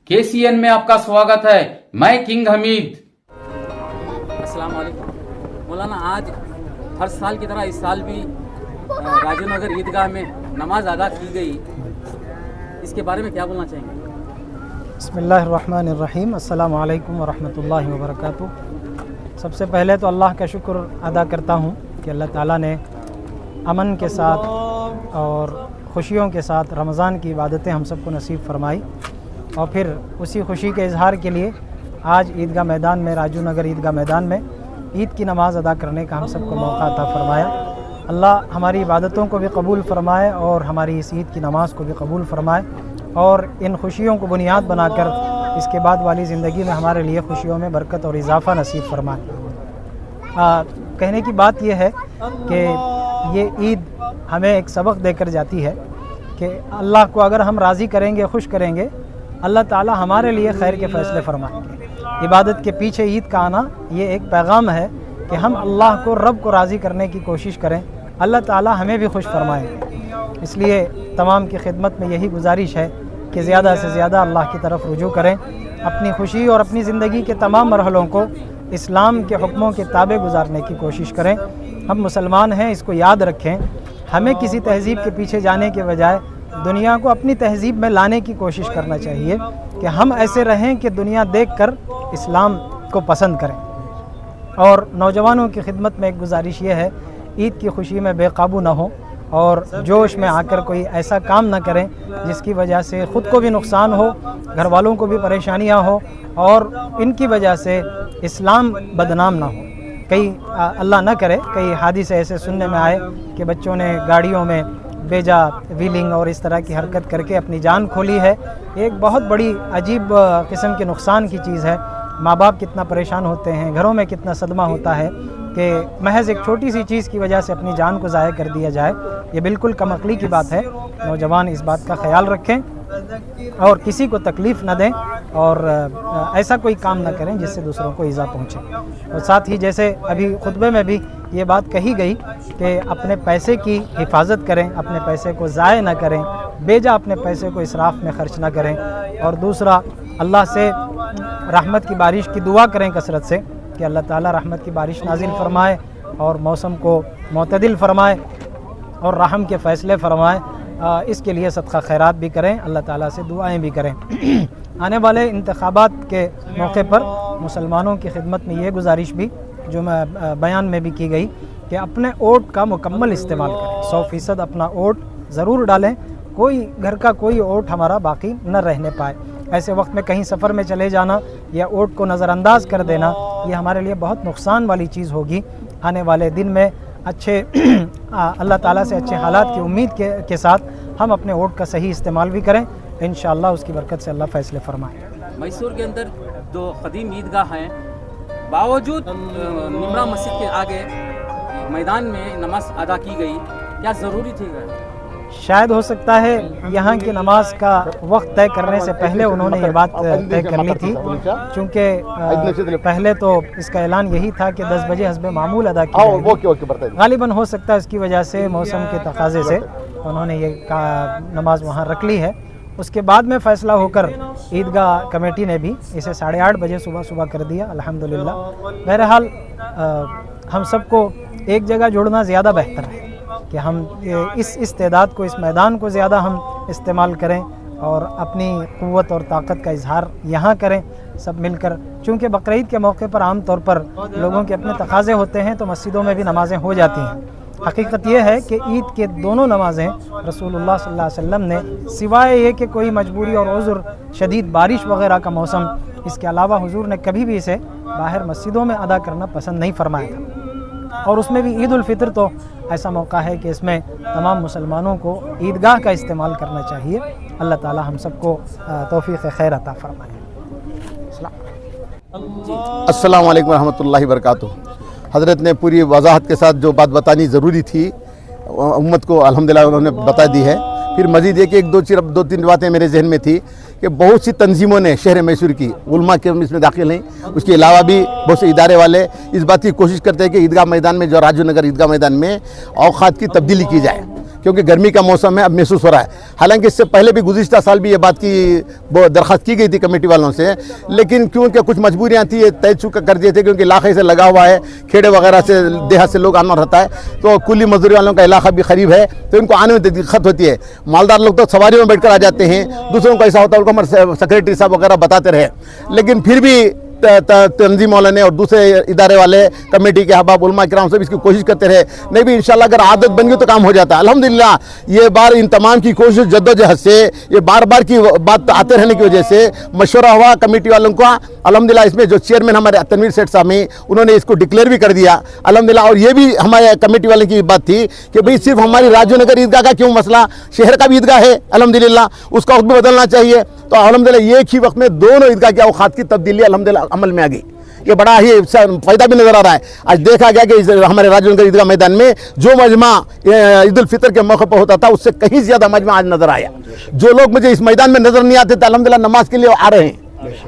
KCN में आपका स्वागत है। मैं किंग हमीद। अस्सलाम वालेकुम। मौलाना, आज हर साल की तरह इस साल भी राजू नगर ईदगाह में नमाज अदा की गई, इसके बारे में क्या बोलना चाहेंगे? बिस्मिल्लाहिर्रहमानिर्रहीम। अस्सलामु अलैकुम वरहमतुल्लाहि वबरकातुहू। सबसे पहले तो अल्लाह का शुक्र अदा करता हूँ कि अल्लाह ताला ने अमन के साथ और खुशियों के साथ रमज़ान की इबादतें हम सबको नसीब फरमाई, और फिर उसी खुशी के इजहार के लिए आज ईदगाह मैदान में, राजू नगर ईदगाह मैदान में ईद की नमाज़ अदा करने का हम सबको मौका अता फरमाया। अल्लाह हमारी इबादतों को भी कबूल फ़रमाए और हमारी इस ईद की नमाज़ को भी कबूल फ़रमाए, और इन खुशियों को बुनियाद बनाकर इसके बाद वाली ज़िंदगी में हमारे लिए खुशियों में बरकत और इजाफ़ा नसीब फरमाए। कहने की बात यह है कि ये ईद हमें एक सबक देकर जाती है कि अल्लाह को अगर हम राज़ी करेंगे, खुश करेंगे, अल्लाह ताला हमारे लिए खैर के फ़ैसले फरमाएंगे। इबादत के पीछे ईद का आना ये एक पैगाम है कि हम अल्लाह को, रब को राज़ी करने की कोशिश करें, अल्लाह ताला हमें भी खुश फरमाएंगे। इसलिए तमाम की खिदमत में यही गुजारिश है कि ज़्यादा से ज़्यादा अल्लाह की तरफ रुजू करें, अपनी खुशी और अपनी ज़िंदगी के तमाम मरहलों को इस्लाम के हुक्मों के ताबे गुजारने की कोशिश करें। हम मुसलमान हैं, इसको याद रखें। हमें किसी तहज़ीब के पीछे जाने के बजाय दुनिया को अपनी तहज़ीब में लाने की कोशिश करना चाहिए कि हम ऐसे रहें कि दुनिया देखकर इस्लाम को पसंद करें। और नौजवानों की खिदमत में एक गुजारिश ये है, ईद की खुशी में बेकाबू ना हो और जोश में आकर कोई ऐसा काम ना करें जिसकी वजह से ख़ुद को भी नुकसान हो, घर वालों को भी परेशानियां हो और इनकी वजह से इस्लाम बदनाम ना हो। कई अल्लाह ना करे कई हादिसे ऐसे सुनने में आए कि बच्चों ने गाड़ियों में बेजा व्हीलिंग और इस तरह की हरकत करके अपनी जान खोली है। एक बहुत बड़ी अजीब किस्म के नुकसान की चीज़ है। माँ बाप कितना परेशान होते हैं, घरों में कितना सदमा होता है कि महज एक छोटी सी चीज़ की वजह से अपनी जान को ज़ाया कर दिया जाए। ये बिल्कुल कम अक्ली की बात है। नौजवान इस बात का ख्याल रखें और किसी को तकलीफ़ न दें और ऐसा कोई काम न करें जिससे दूसरों को ईज़ा पहुँचे। और साथ ही जैसे अभी खुतबे में भी ये बात कही गई कि अपने पैसे की हिफाजत करें, अपने पैसे को ज़ाया न करें, बेजा अपने पैसे को इसराफ में ख़र्च न करें। और दूसरा, अल्लाह से रहमत की बारिश की दुआ करें कसरत से कि अल्लाह ताला रहमत की बारिश नाजिल फरमाए और मौसम को मोतदिल फरमाए और रहम के फ़ैसले फरमाए। इसके लिए सदका खैरात भी करें, अल्लाह ताला से दुआएं भी करें। आने वाले इंतखाबात के मौके पर मुसलमानों की खिदमत में ये गुजारिश भी जो मैं बयान में भी की गई कि अपने वोट का मुकम्मल इस्तेमाल करें। 100% अपना वोट ज़रूर डालें, कोई घर का कोई वोट हमारा बाकी न रहने पाए। ऐसे वक्त में कहीं सफ़र में चले जाना या वोट को नज़रअंदाज कर देना, ये हमारे लिए बहुत नुकसान वाली चीज़ होगी। आने वाले दिन में अच्छे अल्लाह ताला से अच्छे हालात की उम्मीद के साथ हम अपने वोट का सही इस्तेमाल भी करें। इंशाअल्लाह उसकी बरकत से अल्लाह फ़ैसले फरमाए। मैसूर के अंदर दो क़दीम ईदगाह हैं, बावजूद निमरा मस्जिद के आगे मैदान में नमाज अदा की गई, क्या ज़रूरी थी? शायद हो सकता है यहाँ की नमाज का वक्त तय करने से पहले उन्होंने ये बात तय कर ली थी, क्योंकि पहले तो इसका ऐलान यही था कि 10 बजे हस्बे मामूल अदा की जाएगी। गालिबन हो सकता है इसकी वजह से, मौसम के तकाजे से उन्होंने ये नमाज वहाँ रख ली है। उसके बाद में फ़ैसला होकर ईदगाह कमेटी ने भी इसे 8:30 बजे सुबह कर दिया। अल्हम्दुलिल्लाह। बहरहाल हम सबको एक जगह जुड़ना ज़्यादा बेहतर है कि हम इस तादाद को, इस मैदान को ज़्यादा हम इस्तेमाल करें और अपनी क़ुव्वत और ताकत का इजहार यहाँ करें सब मिलकर। चूँकि बकरीद के मौके पर आम तौर पर लोगों के अपने तकाज़े होते हैं तो मस्जिदों में भी नमाज़ें हो जाती हैं। हकीकत यह है कि ईद के दोनों नमाज़ें रसूलुल्लाह सल्लल्लाहु अलैहि वसल्लम ने, सिवाय ये कि कोई मजबूरी और उज़्र, शदीद बारिश वगैरह का मौसम, इसके अलावा हुजूर ने कभी भी इसे बाहर मस्जिदों में अदा करना पसंद नहीं फरमाया था। और उसमें भी ईद उल फितर तो ऐसा मौका है कि इसमें तमाम मुसलमानों को ईदगाह का इस्तेमाल करना चाहिए। अल्लाह ताला हम सबको तौफीक खैर अता फरमाए। अस्सलाम वालेकुम रहमतुल्लाहि वबरकातुहू। हज़रत ने पूरी वजाहत के साथ जो बात बतानी ज़रूरी थी उम्मत को अल्हम्दुलिल्लाह उन्होंने बता दी है। फिर मज़ीद ये कि एक दो तीन बातें मेरे जहन में थी कि बहुत सी तंजीमों ने शहर मैसूर की उलमा के इसमें दाखिल हैं, उसके अलावा भी बहुत से इदारे वाले इस बात की कोशिश करते हैं कि ईदगाह मैदान में, जो राजू नगर ईदगाह मैदान में औकात की तब्दीली की जाए। क्योंकि गर्मी का मौसम है, अब महसूस हो रहा है। हालांकि इससे पहले भी गुज़िश्ता साल भी ये बात की वो दरख्वास्त की गई थी कमेटी वालों से, लेकिन क्योंकि कुछ मजबूरियाँ थी ये तय चुका कर दिए थे, क्योंकि इलाके से लगा हुआ है, खेड़े वगैरह से देहात से लोग आना रहता है, तो कुली मजदूरी वालों का इलाका भी करीब है, तो इनको आने में दिक्कत होती है। मालदार लोग तो सवारियों में बैठकर आ जाते हैं, दूसरों को ऐसा होता है, उनको हमारे सेक्रेटरी साहब वगैरह बताते रहे, लेकिन फिर भी तंजीम वाले ने और दूसरे इदारे वाले कमेटी के अहबाब उलमा किराम सब इसकी कोशिश करते रहे। नहीं भी इंशाल्लाह अगर आदत बन गई तो काम हो जाता है। अल्हम्दुलिल्लाह ये बार इन तमाम की कोशिश जद्दोजहद से, ये बार बार की बात आते रहने की वजह से मशवरा हुआ कमेटी वालों का। अल्हम्दुलिल्लाह इसमें जो चेयरमैन हमारे तनवीर सेठ साहब हैं, उन्होंने इसको डिक्लेयर भी कर दिया अल्हम्दुलिल्लाह। और ये भी हमारे कमेटी वाले की बात थी कि भाई सिर्फ हमारी राजनगर ईदगाह का क्यों मसला, शहर का भी ईदगाह है अल्हम्दुलिल्लाह, उसका वक्त भी बदलना चाहिए। तो अल्हम्दुलिल्लाह एक ही वक्त में दोनों ईदगाह के औकात की तब्दीली अल्हम्दुलिल्लाह अमल में आ गई। ये बड़ा ही फ़ायदा भी नज़र आ रहा है। आज देखा गया कि हमारे राजनगर ईदगाह मैदान में जो मजमा ईद उल फितर के मौके पर होता था, उससे कहीं ज़्यादा मजमा आज नज़र आया। जो लोग मुझे इस मैदान में नज़र नहीं आते थे, अल्हम्दुलिल्लाह नमाज के लिए आ रहे हैं।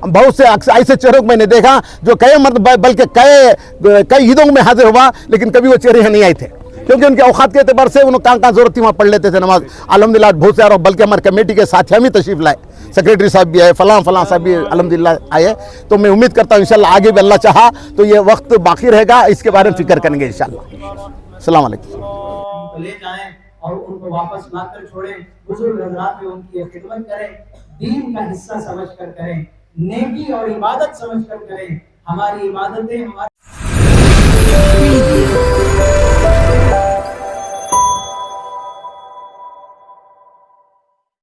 बहुत से ऐसे चेहरों को मैंने देखा जो कई बल्कि कई ईदों में हाजिर हुआ, लेकिन कभी वो चेहरे नहीं आए थे, क्योंकि उनके औकात के एतबार से उन्हें कहाँ ज़रूरत थी वहाँ पढ़ लेते थे नमाज। अल्हम्दुलिल्लाह बहुत से, और बल्कि हमारे कमेटी के साथी हम ही तशरीफ़ लाए, सेक्रेटरी साहब भी आए, फलां साहब भी अल्हम्दुलिल्लाह आए। तो मैं उम्मीद करता हूँ इंशाल्लाह आगे भी अल्लाह चाहा तो ये वक्त बाकी रहेगा, इसके बारे में फिक्र करेंगे इंशाल्लाह। अस्सलाम वालेकुम। ले जाएं और उनको वापस ना कर छोड़ें, बुजुर्ग हज़रात में उनकी खिदमत करें, दीन का हिस्सा समझ कर करें, नेकी और इबादत समझ कर करें। हमारी इबादतें हमारे